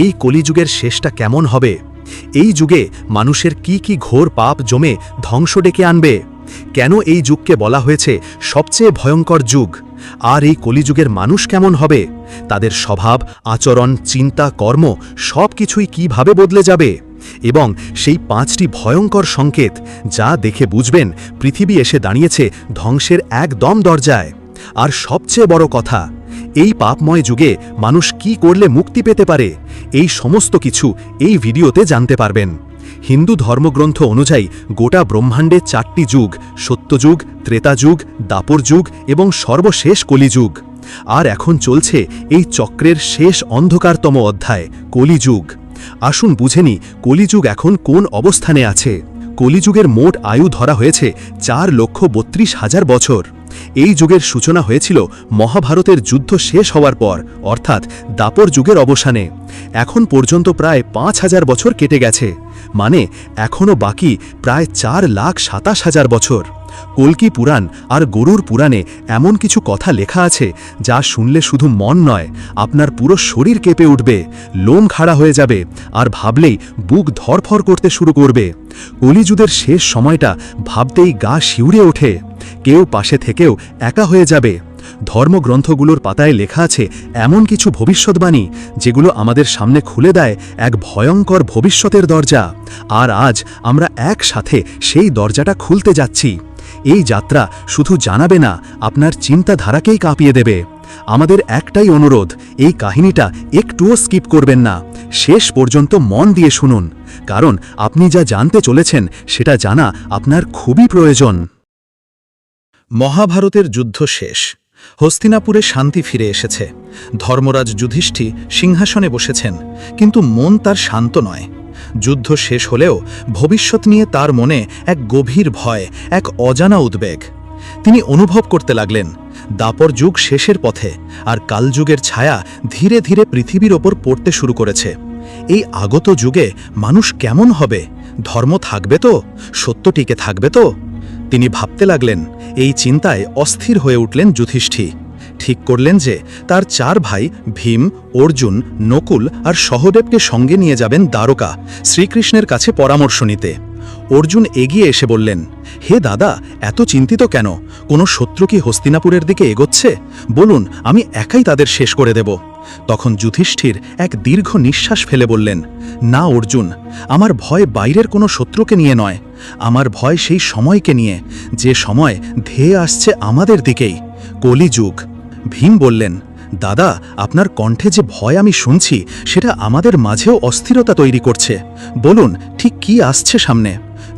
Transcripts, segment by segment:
এই কলিযুগের শেষটা কেমন হবে? এই যুগে মানুষের কি কি ঘোর পাপ জমে ধ্বংস ডেকে আনবে? কেন এই যুগকে বলা হয়েছে সবচেয়ে ভয়ঙ্কর যুগ? আর এই কলিযুগের মানুষ কেমন হবে? তাদের স্বভাব, আচরণ, চিন্তা, কর্ম সব কিছুই কীভাবে বদলে যাবে? এবং সেই 5টি ভয়ঙ্কর সংকেত যা দেখে বুঝবেন পৃথিবী এসে দাঁড়িয়েছে ধ্বংসের একদম দরজায়। আর সবচেয়ে বড় কথা, এই পাপময় যুগে মানুষ কি করলে মুক্তি পেতে পারে, এই সমস্ত কিছু এই ভিডিওতে জানতে পারবেন। হিন্দু ধর্মগ্রন্থ অনুযায়ী গোটা ব্রহ্মাণ্ডে 4টি যুগ: সত্যযুগ, ত্রেতাযুগ, দাপর যুগ এবং সর্বশেষ কলিযুগ। আর এখন চলছে এই চক্রের শেষ অন্ধকারতম অধ্যায়, কলিযুগ। আসুন বুঝেনি কলিযুগ এখন কোন অবস্থানে আছে। কলিযুগের মোট আয়ু ধরা হয়েছে 4,32,000 বছর। এই যুগের সূচনা হয়েছিল মহাভারতের যুদ্ধ শেষ হওয়ার পর, অর্থাৎ দাপর যুগের অবসানে। এখন পর্যন্ত প্রায় 5,000 বছর কেটে গেছে, মানে এখনও বাকি প্রায় 4,27,000 বছর। কল্কি পুরাণ আর গরুর পুরাণে এমন কিছু কথা লেখা আছে যা শুনলে শুধু মন নয়, আপনার পুরো শরীর কেঁপে উঠবে, লোম খাড়া হয়ে যাবে, আর ভাবলেই বুক ধরফর করতে শুরু করবে। কলিযুগের শেষ সময়টা ভাবতেই গা শিউরে ওঠে। কেউ পাশে থেকেও একা হয়ে যাবে। ধর্মগ্রন্থগুলোর পাতায় লেখা আছে এমন কিছু ভবিষ্যৎবাণী যেগুলো আমাদের সামনে খুলে দেয় এক ভয়ঙ্কর ভবিষ্যতের দরজা। আর আজ আমরা একসাথে সেই দরজাটা খুলতে যাচ্ছি। এই যাত্রা শুধু জানাবে না, আপনার চিন্তাধারাকেই কাঁপিয়ে দেবে। আমাদের একটাই অনুরোধ, এই কাহিনীটা একটুও স্কিপ করবেন না, শেষ পর্যন্ত মন দিয়ে শুনুন, কারণ আপনি যা জানতে চলেছেন সেটা জানা আপনার খুবই প্রয়োজন। মহাভারতের যুদ্ধ শেষ। হস্তিনাপুরে শান্তি ফিরে এসেছে। ধর্মরাজ যুধিষ্ঠির সিংহাসনে বসেছেন, কিন্তু মন তার শান্ত নয়। যুদ্ধ শেষ হলেও ভবিষ্যৎ নিয়ে তার মনে এক গভীর ভয়, এক অজানা উদ্বেগ। তিনি অনুভব করতে লাগলেন দাপর যুগ শেষের পথে, আর কালযুগের ছায়া ধীরে ধীরে পৃথিবীর ওপর পড়তে শুরু করেছে। এই আগত যুগে মানুষ কেমন হবে? ধর্ম থাকবে তো? সত্য টিকে থাকবে তো? তিনি ভাবতে লাগলেন। এই চিন্তায় অস্থির হয়ে উঠলেন যুধিষ্ঠির। ঠিক করলেন যে তার 4 ভাই ভীম, অর্জুন, নকুল আর সহদেবকে সঙ্গে নিয়ে যাবেন দ্বারকা, শ্রীকৃষ্ণের কাছে পরামর্শ নিতে। অর্জুন এগিয়ে এসে বললেন, হে দাদা, এত চিন্তিত কেন? কোনো শত্রু কি হস্তিনাপুরের দিকে এগোচ্ছে? বলুন, আমি একাই তাদের শেষ করে দেব। তখন যুধিষ্ঠির এক দীর্ঘ নিঃশ্বাস ফেলে বললেন, না অর্জুন, আমার ভয় বাইরের কোনো শত্রুকে নিয়ে নয়, আমার ভয় সেই সময়কে নিয়ে, যে সময় ধেয়ে আসছে আমাদের দিকেই, কলিযুগ। ভীম বললেন, দাদা, আপনার কণ্ঠে যে ভয় আমি শুনছি সেটা আমাদের মাঝেও অস্থিরতা তৈরি করছে। বলুন, ঠিক কি আসছে সামনে?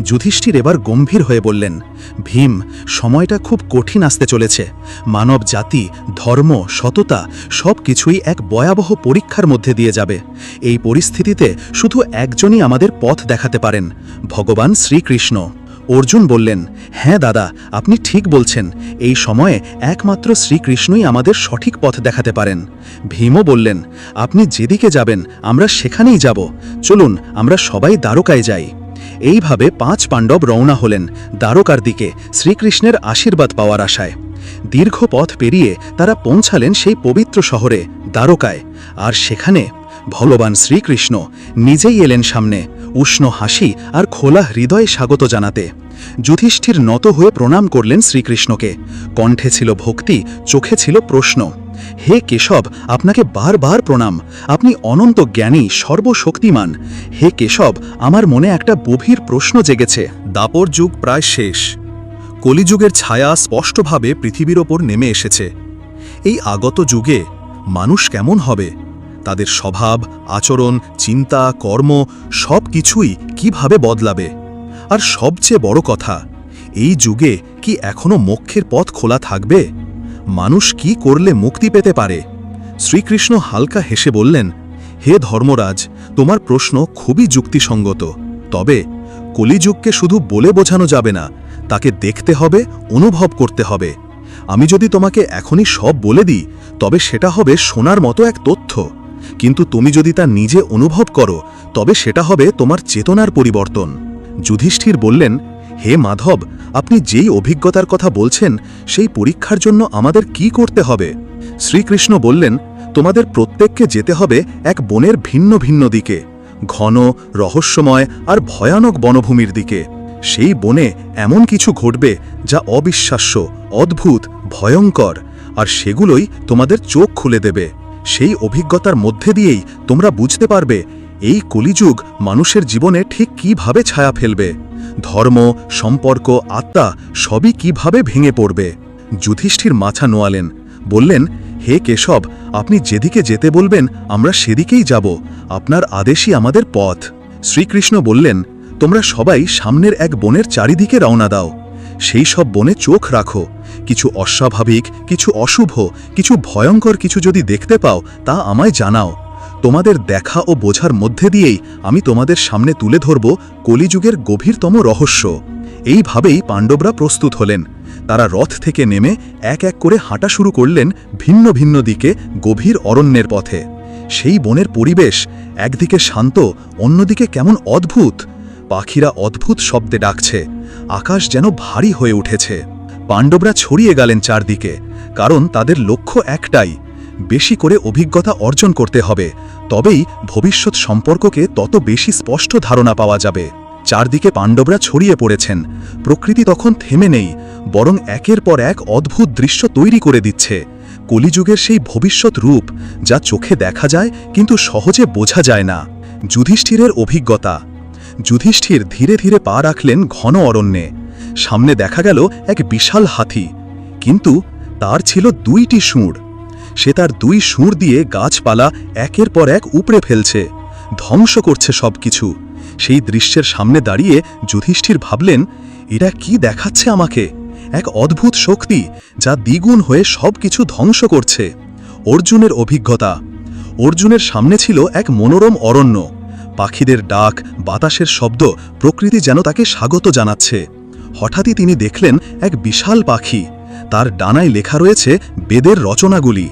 যুধিষ্ঠির এবার গম্ভীর হয়ে বললেন, ভীম, সময়টা খুব কঠিন আসতে চলেছে। মানব জাতি, ধর্ম, সততা সব কিছুই এক ভয়াবহ পরীক্ষার মধ্যে দিয়ে যাবে। এই পরিস্থিতিতে শুধু একজনই আমাদের পথ দেখাতে পারেন, ভগবান শ্রীকৃষ্ণ। অর্জুন বললেন, হ্যাঁ দাদা, আপনি ঠিক বলছেন, এই সময়ে একমাত্র শ্রীকৃষ্ণই আমাদের সঠিক পথ দেখাতে পারেন। ভীমও বললেন, আপনি যেদিকে যাবেন আমরা সেখানেই যাব, চলুন আমরা সবাই দ্বারকায় যাই। এইভাবে 5 পাণ্ডব রওনা হলেন দ্বারকার দিকে, শ্রীকৃষ্ণের আশীর্বাদ পাওয়ার আশায়। দীর্ঘ পথ পেরিয়ে তারা পৌঁছালেন সেই পবিত্র শহরে দ্বারকায়। আর সেখানে ভগবান শ্রীকৃষ্ণ নিজেই এলেন সামনে, উষ্ণ হাসি আর খোলা হৃদয়ে স্বাগত জানাতে। যুধিষ্ঠির নত হয়ে প্রণাম করলেন শ্রীকৃষ্ণকে। কণ্ঠে ছিল ভক্তি, চোখে ছিল প্রশ্ন। হে কেশব, আপনাকে বারবার প্রণাম, আপনি অনন্ত জ্ঞানী, সর্বশক্তিমান। হে কেশব, আমার মনে একটা গভীর প্রশ্ন জেগেছে। দাপর যুগ প্রায় শেষ। কলিযুগের ছায়া স্পষ্টভাবে পৃথিবীর ওপর নেমে এসেছে। এই আগত যুগে মানুষ কেমন হবে? তাদের স্বভাব, আচরণ, চিন্তা, কর্ম সব কিছুই কিভাবে বদলাবে? আর সবচেয়ে বড় কথা, এই যুগে কি এখনো মোক্ষের পথ খোলা থাকবে? মানুষ কি করলে মুক্তি পেতে পারে? শ্রীকৃষ্ণ হালকা হেসে বললেন, হে ধর্মরাজ, তোমার প্রশ্ন খুবই যুক্তিসঙ্গত। তবে কলিযুগকে শুধু বলে বোঝানো যাবে না, তাকে দেখতে হবে, অনুভব করতে হবে। আমি যদি তোমাকে এখনই সব বলে দিই তবে সেটা হবে শোনার মতো এক তথ্য, কিন্তু তুমি যদি তা নিজে অনুভব করো তবে সেটা হবে তোমার চেতনার পরিবর্তন। যুধিষ্ঠির বললেন, হে মাধব, আপনি যেই অভিজ্ঞতার কথা বলছেন সেই পরীক্ষার জন্য আমাদের কি করতে হবে? শ্রীকৃষ্ণ বললেন, তোমাদের প্রত্যেককে যেতে হবে এক বনের ভিন্ন ভিন্ন দিকে, ঘন, রহস্যময় আর ভয়ানক বনভূমির দিকে। সেই বনে এমন কিছু ঘটবে যা অবিশ্বাস্য, অদ্ভুত, ভয়ঙ্কর, আর সেগুলোই তোমাদের চোখ খুলে দেবে। সেই অভিজ্ঞতার মধ্যে দিয়েই তোমরা বুঝতে পারবে এই কলিযুগ মানুষের জীবনে ঠিক কিভাবে ছায়া ফেলবে, ধর্ম, সম্পর্ক, আত্মা সবই কিভাবে ভেঙে পড়বে। যুধিষ্ঠির মাথা নোয়ালেন, বললেন, হে কেশব, আপনি যেদিকে যেতে বলবেন আমরা সেদিকেই যাব, আপনার আদেশই আমাদের পথ। শ্রীকৃষ্ণ বললেন, তোমরা সবাই সামনের এক বনের চারিদিকে রওনা দাও। সেই সব বনে চোখ রাখো, কিছু অস্বাভাবিক, কিছু অশুভ, কিছু ভয়ঙ্কর কিছু যদি দেখতে পাও তা আমায় জানাও। তোমাদের দেখা ও বোঝার মধ্যে দিয়েই আমি তোমাদের সামনে তুলে ধরব কলিযুগের গভীরতম রহস্য। এইভাবেই পাণ্ডবরা প্রস্তুত হলেন। তারা রথ থেকে নেমে এক এক করে হাঁটা শুরু করলেন ভিন্ন ভিন্ন দিকে গভীর অরণ্যের পথে। সেই বনের পরিবেশ একদিকে শান্ত, অন্যদিকে কেমন অদ্ভুত। পাখিরা অদ্ভুত শব্দে ডাকছে, আকাশ যেন ভারী হয়ে উঠেছে। পাণ্ডবরা ছড়িয়ে গেলেন চারদিকে, কারণ তাদের লক্ষ্য একটাই, বেশি করে অভিজ্ঞতা অর্জন করতে হবে, তবেই ভবিষ্যৎ সম্পর্ককে তত বেশি স্পষ্ট ধারণা পাওয়া যাবে। চারদিকে পাণ্ডবরা ছড়িয়ে পড়েছেন। প্রকৃতি তখন থেমে নেই, বরং একের পর এক অদ্ভুত দৃশ্য তৈরি করে দিচ্ছে। কলিযুগের সেই ভবিষ্যৎ রূপ যা চোখে দেখা যায় কিন্তু সহজে বোঝা যায় না। যুধিষ্ঠিরের অভিজ্ঞতা। যুধিষ্ঠির ধীরে ধীরে পা রাখলেন ঘন অরণ্যে। সামনে দেখা গেল এক বিশাল হাতি, কিন্তু তার ছিল দুইটি শুঁড়। সে তার দুই শুঁড় দিয়ে গাছপালা একের পর এক উপড়ে ফেলছে, ধ্বংস করছে সবকিছু। সেই দৃশ্যের সামনে দাঁড়িয়ে যুধিষ্ঠির ভাবলেন, এরা কি দেখাচ্ছে আমাকে? এক অদ্ভুত শক্তি যা দ্বিগুণ হয়ে সবকিছু ধ্বংস করছে। অর্জুনের অভিজ্ঞতা। অর্জুনের সামনে ছিল এক মনোরম অরণ্য, পাখিদের ডাক, বাতাসের শব্দ, প্রকৃতি যেন তাকে স্বাগত জানাচ্ছে। হঠাৎই তিনি দেখলেন এক বিশাল পাখি, তার ডানায় লেখা রয়েছে বেদের রচনাগুলি।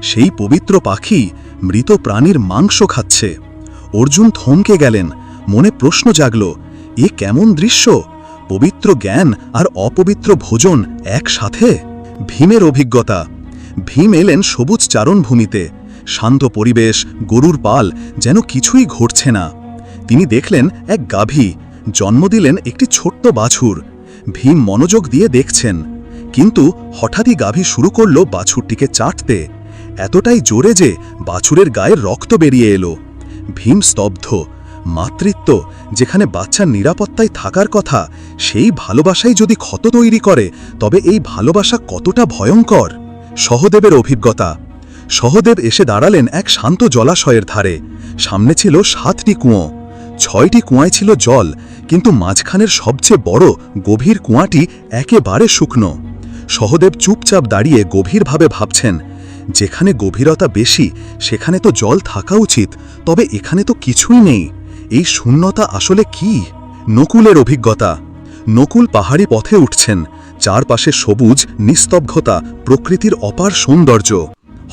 সেই পবিত্র পাখি মৃত প্রাণীর মাংস খাচ্ছে। অর্জুন থমকে গেলেন, মনে প্রশ্ন জাগল, এ কেমন দৃশ্য? পবিত্র জ্ঞান আর অপবিত্র ভোজন একসাথে। ভীমের অভিজ্ঞতা। ভীম এলেন সবুজ চারণভূমিতে, শান্ত পরিবেশ, গরুর পাল, যেন কিছুই ঘটছে না। তিনি দেখলেন এক গাভী, জন্ম দিলেন একটি ছোট্ট বাছুর। ভীম মনোযোগ দিয়ে দেখছেন, কিন্তু হঠাৎই গাভী শুরু করল বাছুরটিকে চাটতে, এতটাই জোরে যে বাছুরের গায়ের রক্ত বেরিয়ে এলো। ভীম স্তব্ধ। মাতৃত্ব, যেখানে বাচ্চার নিরাপত্তায় থাকার কথা, সেই ভালোবাসাই যদি ক্ষত তৈরি করে, তবে এই ভালোবাসা কতটা ভয়ঙ্কর। সহদেবের অভিজ্ঞতা। সহদেব এসে দাঁড়ালেন এক শান্ত জলাশয়ের ধারে। সামনে ছিল 7টি কুঁয়ো। 6টি কুঁয়ায় ছিল জল, কিন্তু মাঝখানের সবচেয়ে বড় গভীর কুঁয়াটি একেবারে শুকনো। সহদেব চুপচাপ দাঁড়িয়ে গভীরভাবে ভাবছেন, যেখানে গভীরতা বেশি সেখানে তো জল থাকা উচিত, তবে এখানে তো কিছুই নেই। এই শূন্যতা আসলে কি? নকুলের অভিজ্ঞতা। নকুল পাহাড়ি পথে উঠছেন, চারপাশে সবুজ, নিস্তব্ধতা, প্রকৃতির অপার সৌন্দর্য।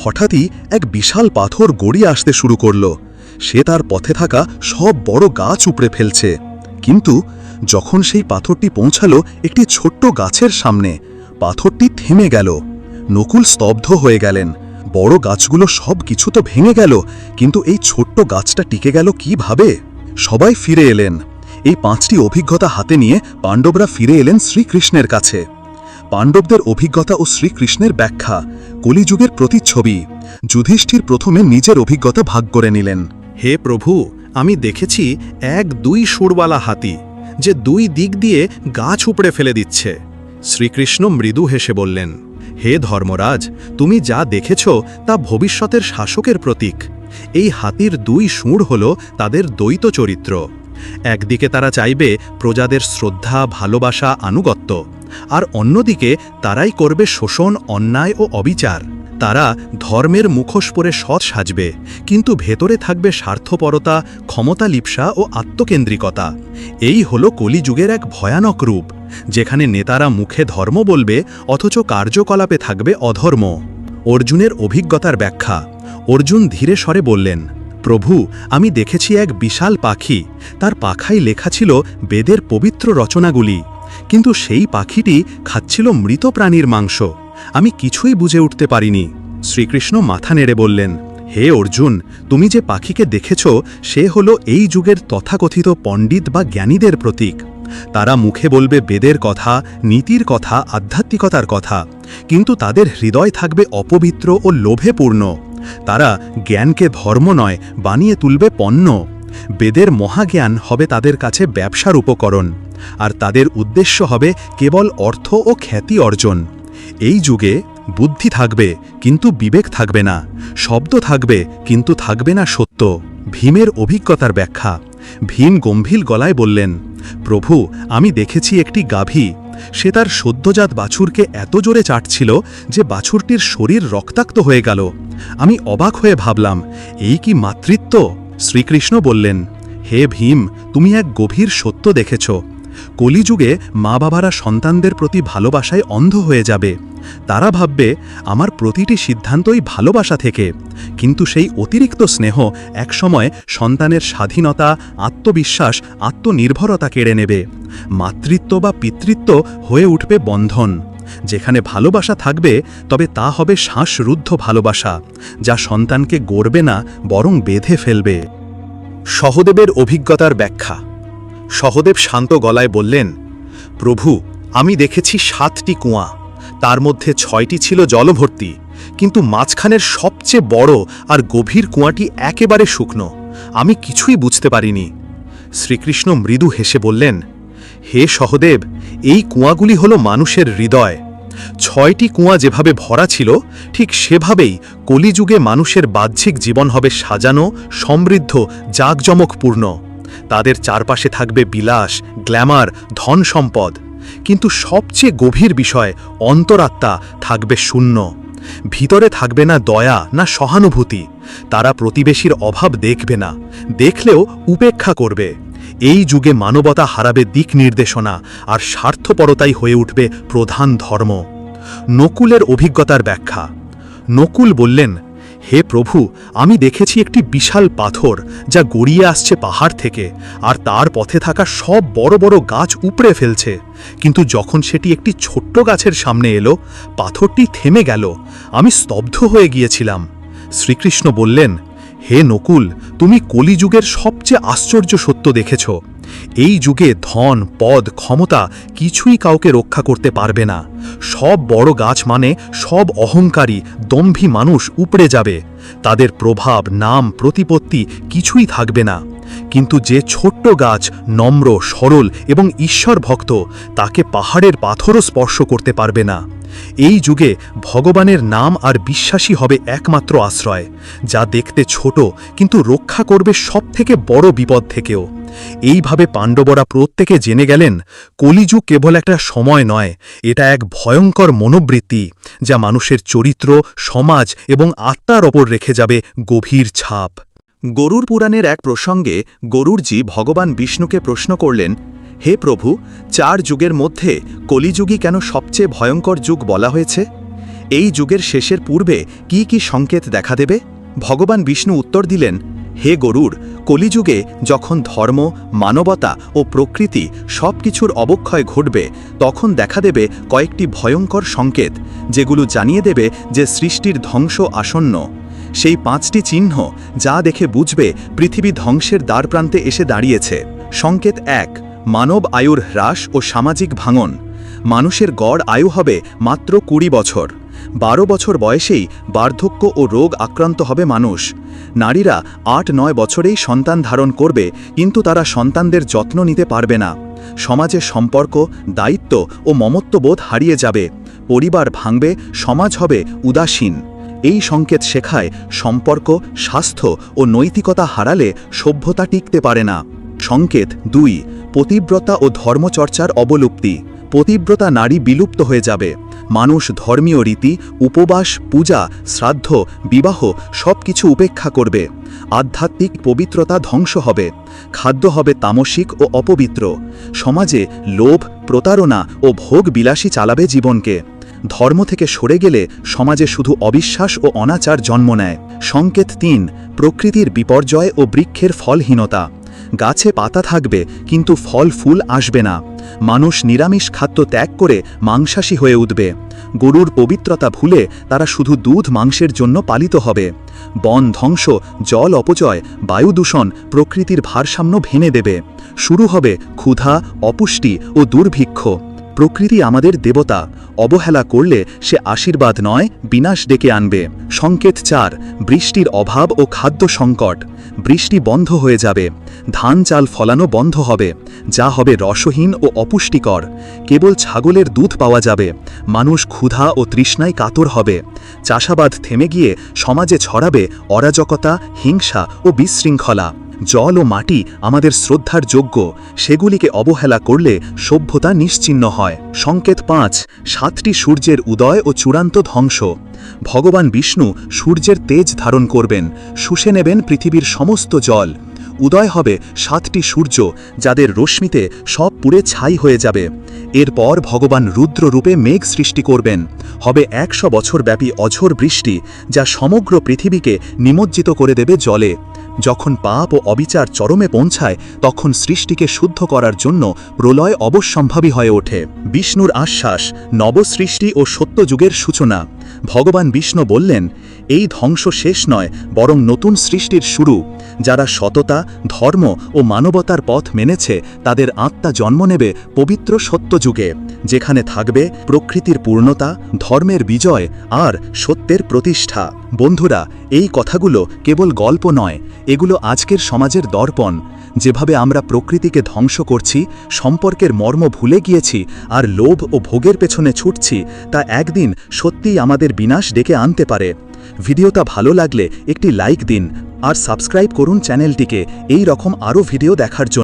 হঠাৎই এক বিশাল পাথর গড়িয়ে আসতে শুরু করল। সে তার পথে থাকা সব বড় গাছ উপড়ে ফেলছে। কিন্তু যখন সেই পাথরটি পৌঁছালো একটি ছোট্ট গাছের সামনে, পাথরটি থেমে গেল। নকুল স্তব্ধ হয়ে গেলেন। বড় গাছগুলো সব কিছু তো ভেঙে গেল, কিন্তু এই ছোট্ট গাছটা টিকে গেল কিভাবে? সবাই ফিরে এলেন। এই 5টি অভিজ্ঞতা হাতে নিয়ে পাণ্ডবরা ফিরে এলেন শ্রীকৃষ্ণের কাছে। পাণ্ডবদের অভিজ্ঞতা ও শ্রীকৃষ্ণের ব্যাখ্যা, কলিযুগের প্রতিচ্ছবি। যুধিষ্ঠির প্রথমে নিজের অভিজ্ঞতা ভাগ করে নিলেন। হে প্রভু, আমি দেখেছি এক 2 শুঁড়ওয়ালা হাতি, যে 2 দিক দিয়ে গাছ উপড়ে ফেলে দিচ্ছে। শ্রীকৃষ্ণ মৃদু হেসে বললেন, হে ধর্মরাজ, তুমি যা দেখেছ তা ভবিষ্যতের শাসকের প্রতীক। এই হাতির 2 শুঁড় হল তাদের দ্বৈত চরিত্র। একদিকে তারা চাইবে প্রজাদের শ্রদ্ধা, ভালোবাসা, আনুগত্য, আর অন্যদিকে তারাই করবে শোষণ, অন্যায় ও অবিচার। তারা ধর্মের মুখোশ পরে সৎ সাজবে, কিন্তু ভেতরে থাকবে স্বার্থপরতা, ক্ষমতা লিপ্সা ও আত্মকেন্দ্রিকতা। এই হলো কলিযুগের এক ভয়ানক রূপ, যেখানে নেতারা মুখে ধর্ম বলবে অথচ কার্যকলাপে থাকবে অধর্ম। অর্জুনের অভিজ্ঞতার ব্যাখ্যা। অর্জুন ধীরে স্বরে বললেন, প্রভু, আমি দেখেছি এক বিশাল পাখি, তার পাখায় লেখা ছিল বেদের পবিত্র রচনাগুলি, কিন্তু সেই পাখিটি খাচ্ছিল মৃত প্রাণীর মাংস। আমি কিছুই বুঝে উঠতে পারিনি। শ্রীকৃষ্ণ মাথা নেড়ে বললেন, হে অর্জুন, তুমি যে পাখিকে দেখেছ সে হলো এই যুগের তথাকথিত পণ্ডিত বা জ্ঞানীদের প্রতীক। তারা মুখে বলবে বেদের কথা, নীতির কথা, আধ্যাত্মিকতার কথা, কিন্তু তাদের হৃদয় থাকবে অপবিত্র ও লোভে পূর্ণ। তারা জ্ঞানকে ধর্ম নয় বানিয়ে তুলবে পণ্য। বেদের মহাজ্ঞান হবে তাদের কাছে ব্যবসার উপকরণ, আর তাদের উদ্দেশ্য হবে কেবল অর্থ ও খ্যাতি অর্জন। এই যুগে বুদ্ধি থাকবে কিন্তু বিবেক থাকবে না, শব্দ থাকবে কিন্তু থাকবে না সত্য। ভীমের অভিজ্ঞতার ব্যাখ্যা। ভীম গম্ভীর গলায় বললেন, প্রভু, আমি দেখেছি একটি গাভী, সে তার সদ্যজাত বাছুরকে এত জোরে চাটছিল যে বাছুরটির শরীর রক্তাক্ত হয়ে গেল। আমি অবাক হয়ে ভাবলাম, এই কি মাতৃত্ব? শ্রীকৃষ্ণ বললেন, হে ভীম, তুমি এক গভীর সত্য দেখেছ। কলিযুগে মা বাবারা সন্তানদের প্রতি ভালোবাসায় অন্ধ হয়ে যাবে। তারা ভাববে আমার প্রতিটি সিদ্ধান্তই ভালোবাসা থেকে, কিন্তু সেই অতিরিক্ত স্নেহ একসময় সন্তানের স্বাধীনতা, আত্মবিশ্বাস, আত্মনির্ভরতা কেড়ে নেবে। মাতৃত্ব বা পিতৃত্ব হয়ে উঠবে বন্ধন। যেখানে ভালোবাসা থাকবে তবে তা হবে শ্বাসরুদ্ধ ভালোবাসা, যা সন্তানকে গড়বে না বরং বেঁধে ফেলবে। সহদেবের অভিজ্ঞতার ব্যাখ্যা। সহদেব শান্ত গলায় বললেন, প্রভু, আমি দেখেছি 7টি কুয়া, তার মধ্যে 6টি ছিল জলভর্তি, কিন্তু মাঝখানের সবচেয়ে বড় আর গভীর কুয়াটি একেবারে শুকনো। আমি কিছুই বুঝতে পারিনি। শ্রীকৃষ্ণ মৃদু হেসে বললেন, হে সহদেব, এই কুয়াগুলি হল মানুষের হৃদয়। 6টি কুয়া যেভাবে ভরা ছিল ঠিক সেভাবেই কলিযুগে মানুষের বাহ্যিক জীবন হবে সাজানো, সমৃদ্ধ, জাঁকজমকপূর্ণ। তাদের চারপাশে থাকবে বিলাস, গ্ল্যামার, ধন সম্পদ, কিন্তু সবচেয়ে গভীর বিষয় অন্তরাত্মা থাকবে শূন্য। ভিতরে থাকবে না দয়া, না সহানুভূতি। তারা প্রতিবেশীর অভাব দেখবে না, দেখলেও উপেক্ষা করবে। এই যুগে মানবতা হারাবে দিক নির্দেশনা, আর স্বার্থপরতাই হয়ে উঠবে প্রধান ধর্ম। নকুলের অভিজ্ঞতার ব্যাখ্যা। নকুল বললেন, হে প্রভু, আমি দেখেছি একটি বিশাল পাথর যা গড়িয়ে আসছে পাহাড় থেকে, আর তার পথে থাকা সব বড় বড় গাছ উপড়ে ফেলছে। কিন্তু যখন সেটি একটি ছোট্ট গাছের সামনে এলো, পাথরটি থেমে গেল। আমি স্তব্ধ হয়ে গিয়েছিলাম। শ্রীকৃষ্ণ বললেন, হে নকুল, তুমি কলিযুগের সবচেয়ে আশ্চর্য সত্য দেখেছ। এই যুগে ধন, পদ, ক্ষমতা কিছুই কাউকে রক্ষা করতে পারবে না। সব বড় গাছ মানে সব অহংকারী, দম্ভী মানুষ উপড়ে যাবে। তাদের প্রভাব, নাম, প্রতিপত্তি কিছুই থাকবে না। কিন্তু যে ছোট্ট গাছ নম্র, সরল এবং ঈশ্বর ভক্ত, তাকে পাহাড়ের পাথরও স্পর্শ করতে পারবে না। এই যুগে ভগবানের নাম আর বিশ্বাসী হবে একমাত্র আশ্রয়, যা দেখতে ছোট কিন্তু রক্ষা করবে সবথেকে বড় বিপদ থেকেও। এইভাবে পাণ্ডবরা প্রত্যেকে জেনে গেলেন, কলিযুগ কেবল একটা সময় নয়, এটা এক ভয়ঙ্কর মনোবৃত্তি, যা মানুষের চরিত্র, সমাজ এবং আত্মার ওপর রেখে যাবে গভীর ছাপ। গরুর পুরাণের এক প্রসঙ্গে গরুড়জি ভগবান বিষ্ণুকে প্রশ্ন করলেন, হে প্রভু, 4 যুগের মধ্যে কলিযুগই কেন সবচেয়ে ভয়ঙ্কর যুগ বলা হয়েছে? এই যুগের শেষের পূর্বে কি কি সংকেত দেখা দেবে? ভগবান বিষ্ণু উত্তর দিলেন, হে গরুড়, কলিযুগে যখন ধর্ম, মানবতা ও প্রকৃতি সব কিছুর অবক্ষয় ঘটবে, তখন দেখা দেবে কয়েকটি ভয়ঙ্কর সংকেত, যেগুলো জানিয়ে দেবে যে সৃষ্টির ধ্বংস আসন্ন। সেই 5টি চিহ্ন যা দেখে বুঝবে পৃথিবী ধ্বংসের দ্বারপ্রান্তে এসে দাঁড়িয়েছে। সংকেত 1, মানব আয়ুর হ্রাস ও সামাজিক ভাঙন। মানুষের গড় আয়ু হবে মাত্র 20 বছর। 12 বছর বয়সেই বার্ধক্য ও রোগ আক্রান্ত হবে মানুষ। নারীরা 8-9 বছরেই সন্তান ধারণ করবে, কিন্তু তারা সন্তানদের যত্ন নিতে পারবে না। সমাজে সম্পর্ক, দায়িত্ব ও মমত্ববোধ হারিয়ে যাবে। পরিবার ভাঙবে, সমাজ হবে উদাসীন। এই সংকেত শেখায় সম্পর্ক, স্বাস্থ্য ও নৈতিকতা হারালে সভ্যতা টিকতে পারে না। সংকেত 2, পতিব্রতা ও ধর্মচর্চার অবলুপ্তি। পতিব্রতা নারী বিলুপ্ত হয়ে যাবে। মানুষ ধর্মীয় রীতি, উপবাস, পূজা, শ্রাদ্ধ, বিবাহ সবকিছু উপেক্ষা করবে। আধ্যাত্মিক পবিত্রতা ধ্বংস হবে। খাদ্য হবে তামসিক ও অপবিত্র। সমাজে লোভ, প্রতারণা ও ভোগ বিলাসী চালাবে জীবনকে। ধর্ম থেকে সরে গেলে সমাজে শুধু অবিশ্বাস ও অনাচার জন্ম নেয়। সংকেত 3, প্রকৃতির বিপর্যয় ও বৃক্ষের ফলহীনতা। গাছে পাতা থাকবে কিন্তু ফল ফুল আসবে না। মানুষ নিরামিষ খাদ্য ত্যাগ করে মাংসাশী হয়ে উঠবে। গরুর পবিত্রতা ভুলে তারা শুধু দুধ মাংসের জন্য পালিত হবে। বন ধ্বংস, জল অপচয়, বায়ু দূষণ প্রকৃতির ভারসাম্য ভেঙে দেবে। শুরু হবে ক্ষুধা, অপুষ্টি ও দুর্ভিক্ষ। প্রকৃতি আমাদের দেবতা, অবহেলা করলে সে আশীর্বাদ নয়, বিনাশ ডেকে আনবে। সংকেত 4, বৃষ্টির অভাব ও খাদ্য সংকট। বৃষ্টি বন্ধ হয়ে যাবে, ধান চাল ফলানো বন্ধ হবে, যা হবে রসহীন ও অপুষ্টিকর। কেবল ছাগলের দুধ পাওয়া যাবে, মানুষ ক্ষুধা ও তৃষ্ণায় কাতর হবে। চাষাবাদ থেমে গিয়ে সমাজে ছড়াবে অরাজকতা, হিংসা ও বিশৃঙ্খলা। জল ও মাটি আমাদের শ্রদ্ধার যোগ্য, সেগুলিকে অবহেলা করলে সভ্যতা নিশ্চিহ্ন হয়। সংকেত 5, 7টি সূর্যের উদয় ও চূড়ান্ত ধ্বংস। ভগবান বিষ্ণু সূর্যের তেজ ধারণ করবেন, শুষে নেবেন পৃথিবীর সমস্ত জল। উদয় হবে 7টি সূর্য, যাদের রশ্মিতে সব পুড়ে ছাই হয়ে যাবে। এরপর ভগবান রুদ্র রূপে মেঘ সৃষ্টি করবেন। হবে 100 বছরব্যাপী অঝোর বৃষ্টি, যা সমগ্র পৃথিবীকে নিমজ্জিত করে দেবে জলে। যখন পাপ ও অবিচার চরমে পৌঁছায়, তখন সৃষ্টিকে শুদ্ধ করার জন্য প্রলয় অবশ্যম্ভাবী হয়ে ওঠে। বিষ্ণুর আশ্বাস, নবসৃষ্টি ও সত্যযুগের সূচনা। ভগবান বিষ্ণু বললেন, এই ধ্বংস শেষ নয়, বরং নতুন সৃষ্টির শুরু। যারা সততা, ধর্ম ও মানবতার পথ মেনেছে, তাদের আত্মা জন্ম নেবে পবিত্র সত্যযুগে, যেখানে থাকবে প্রকৃতির পূর্ণতা, ধর্মের বিজয় আর সত্যের প্রতিষ্ঠা। বন্ধুরা, এই কথাগুলো কেবল গল্প নয়, এগুলো আজকের সমাজের দর্পণ। যেভাবে আমরা প্রকৃতিকে ধ্বংস করছি, সম্পর্কের মর্ম ভুলে গিয়েছি আর লোভ ও ভোগের পেছনে ছুটছি, তা একদিন সত্যিই আমাদের বিনাশ ডেকে আনতে পারে। ভিডিওটা ভালো লাগলে একটি লাইক দিন আর সাবস্ক্রাইব করুন চ্যানেলটিকে এই রকম আরও ভিডিও দেখার জন্য।